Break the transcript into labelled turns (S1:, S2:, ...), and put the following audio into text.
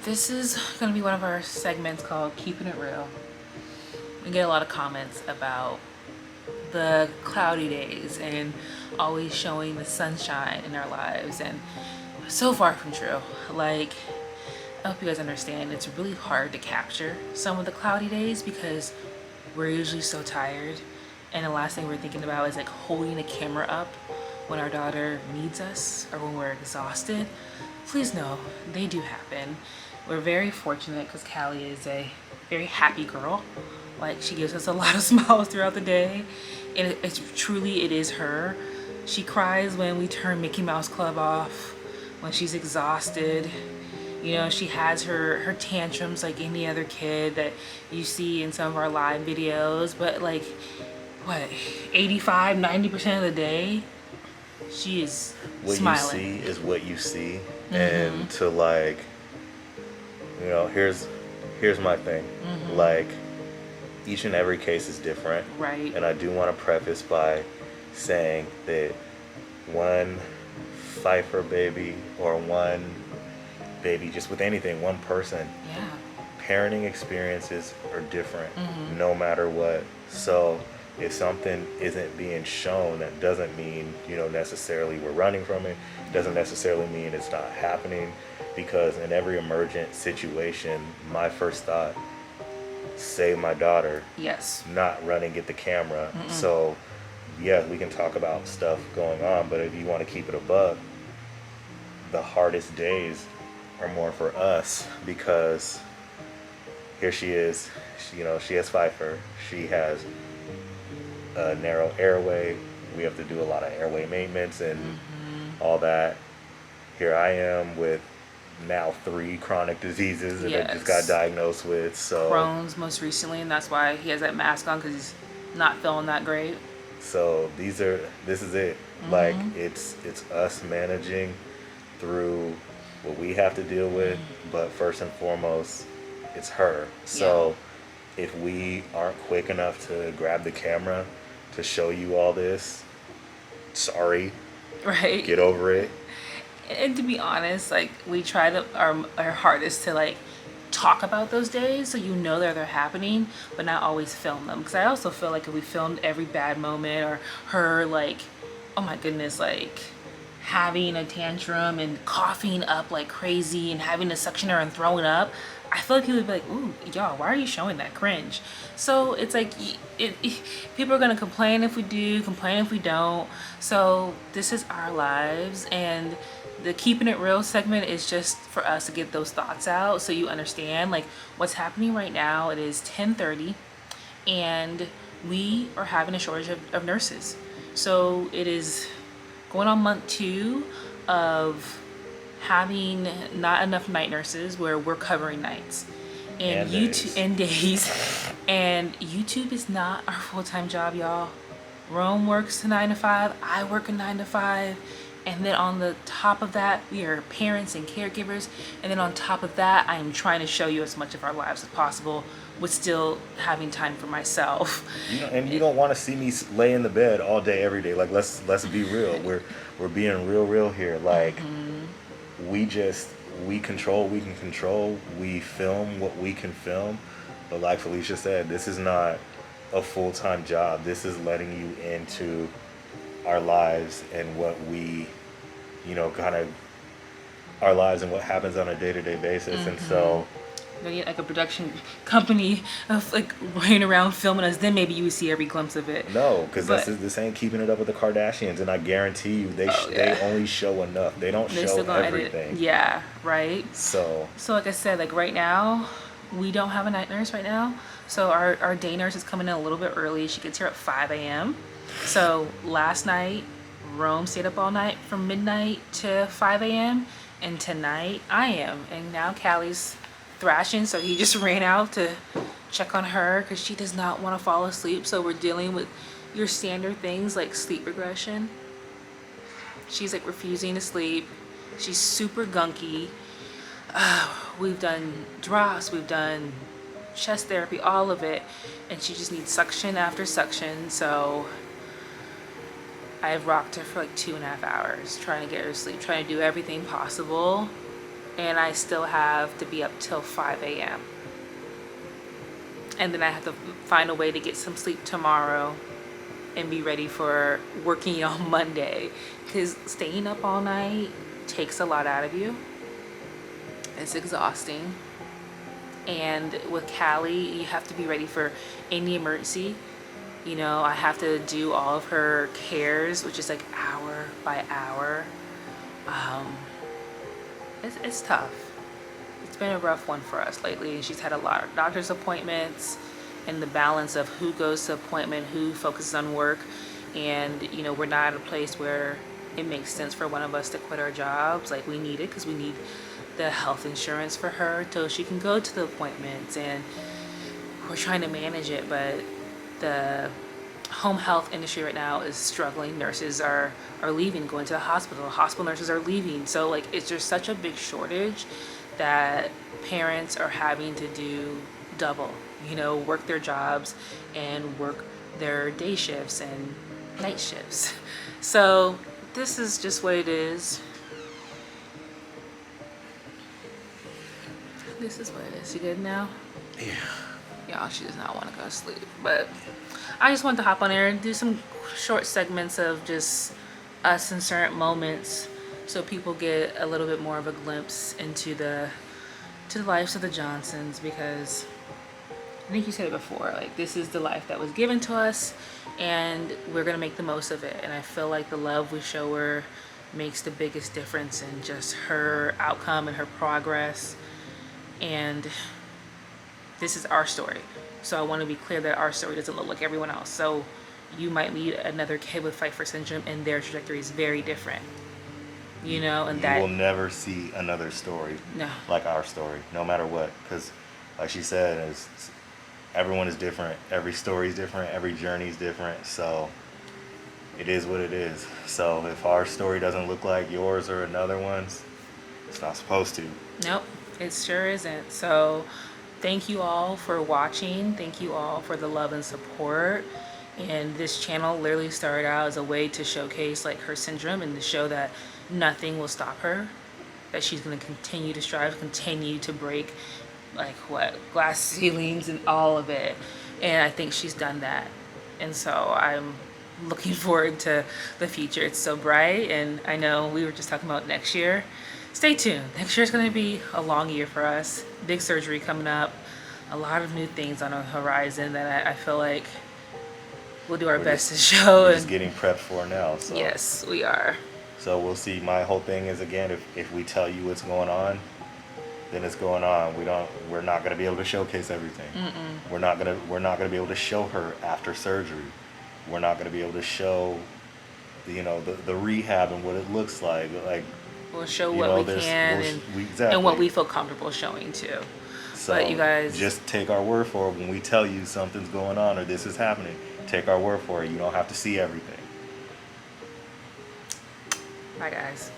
S1: This is going to be one of our segments called Keeping It Real. We get a lot of comments about the cloudy days and always showing the sunshine in our lives, and so far from true. Like, I hope you guys understand, it's really hard to capture some of the cloudy days because we're usually so tired, and the last thing we're thinking about is like holding the camera up when our daughter needs us or when we're exhausted. Please know, they do happen. We're very fortunate because Callie is a very happy girl. Like, she gives us a lot of smiles throughout the day, and it's truly, it is her. She cries when we turn Mickey Mouse Club off, when she's exhausted. You know, she has her tantrums like any other kid that you see in some of our live videos, but like, what, 85, 90% of the day, she is
S2: what
S1: smiling.
S2: What you see is what you see. And to, like, you know, here's my thing. Like, each and every case is different.
S1: Right.
S2: And I do want to preface by saying that one Pfeiffer baby or one baby, just with anything, one person,
S1: Yeah.
S2: parenting experiences are different no matter what. So if something isn't being shown, that doesn't mean, you know, necessarily we're running from it. Doesn't necessarily mean it's not happening, because in every emergent situation, my first thought, save my daughter.
S1: Yes.
S2: Not run and get the camera. So yeah, we can talk about stuff going on, but if you want to keep it above, the hardest days are more for us, because here she is, she, you know, she has Pfeiffer, she has a narrow airway, we have to do a lot of airway maintenance and all that. Here I am with now 3 chronic diseases that I just got diagnosed with. So
S1: Crohn's most recently, and that's why he has that mask on, because he's not feeling that great.
S2: So this is it. Like, it's us managing through what we have to deal with, but first and foremost, it's her. So if we aren't quick enough to grab the camera to show you all this, sorry.
S1: Right.
S2: Get over it.
S1: And to be honest, like, we try our hardest to like talk about those days so you know that they're happening, but not always film them. Because I also feel like if we filmed every bad moment or her like, oh my goodness, like having a tantrum and coughing up like crazy and having to suction her and throwing up, I feel like people would be like, ooh, y'all, why are you showing that? Cringe. So it's like, people are gonna complain if we do, complain if we don't. So this is our lives, and the Keeping It Real segment is just for us to get those thoughts out so you understand like what's happening right now. It is 10:30 and we are having a shortage of nurses. So it is going on month 2 of having not enough night nurses, where we're covering nights and YouTube and days. And YouTube is not our full-time job, y'all. Rome works 9 to 5, I work a 9 to 5. And then on the top of that, we are parents and caregivers. And then on top of that, I am trying to show you as much of our lives as possible with still having time for myself.
S2: You know, and you don't want to see me lay in the bed all day, every day. Like, let's be real. We're being real here. Like, we control what we can control. We film what we can film. But like Felicia said, this is not a full-time job. This is letting you into our lives and what we, you know, kind of our lives and what happens on a day-to-day basis. And so
S1: We need like a production company of like running around filming us, then maybe you would see every glimpse of it.
S2: no, because this ain't Keeping It Up with the Kardashians, and I guarantee you they only show enough. They don't show everything.
S1: Edit. Yeah, right.
S2: So
S1: like I said, like right now we don't have a night nurse right now, so our day nurse is coming in a little bit early. She gets here at 5 a.m. So last night Rome stayed up all night from midnight to 5 a.m. and tonight I am, and now Callie's thrashing, so he just ran out to check on her because she does not want to fall asleep. So we're dealing with your standard things like sleep regression. She's like refusing to sleep. She's super gunky. We've done drops, we've done chest therapy, all of it, and she just needs suction after suction. So I've rocked her for like 2.5 hours trying to get her to sleep, trying to do everything possible and I still have to be up till 5 a.m. And then I have to find a way to get some sleep tomorrow and be ready for working on Monday. Because staying up all night takes a lot out of you. It's exhausting. And with Callie, you have to be ready for any emergency. You know, I have to do all of her cares, which is like hour by hour. It's tough. It's been a rough one for us lately. She's had a lot of doctor's appointments, and the balance of who goes to appointment, who focuses on work. And, you know, we're not at a place where it makes sense for one of us to quit our jobs. Like, we need it because we need the health insurance for her so she can go to the appointments, and we're trying to manage it. But the home health industry right now is struggling. Nurses are leaving, going to the hospital. Hospital nurses are leaving. So like, it's just such a big shortage that parents are having to do double, you know, work their jobs and work their day shifts and night shifts. So this is just what it is. This is what it is. You good now?
S2: Yeah.
S1: Y'all, she does not want to go to sleep. But I just wanted to hop on air and do some short segments of just us in certain moments so people get a little bit more of a glimpse into the lives of the Johnsons, because I think you said it before, like, this is the life that was given to us and we're going to make the most of it. And I feel like the love we show her makes the biggest difference in just her outcome and her progress. And this is our story. So I want to be clear that our story doesn't look like everyone else. So you might meet another kid with Pfeiffer syndrome and their trajectory is very different. You know, and
S2: you will never see another story like our story, no matter what. Because, like she said, everyone is different. Every story is different. Every journey is different. So it is what it is. So if our story doesn't look like yours or another one's, it's not supposed to.
S1: Nope, it sure isn't. So thank you all for watching. Thank you all for the love and support. And this channel literally started out as a way to showcase like her syndrome and to show that nothing will stop her, that she's going to continue to strive, continue to break glass ceilings and all of it. And I think she's done that. And so I'm looking forward to the future. It's so bright. And I know we were just talking about next year. Stay tuned. Next year is going to be a long year for us. Big surgery coming up. A lot of new things on the horizon that I feel like we'll do our best to show.
S2: We're just getting prepped for now. So.
S1: Yes, we are.
S2: So we'll see. My whole thing is, again, if we tell you what's going on, then it's going on. We're not going to be able to showcase everything. We're not going to be able to show her after surgery. We're not going to be able to show, you know, the rehab and what it looks like. Like,
S1: we'll show what we can and what we feel comfortable showing too.
S2: So
S1: but you guys
S2: just take our word for it when we tell you something's going on or this is happening. Take our word for it. You don't have to see everything.
S1: Bye, guys.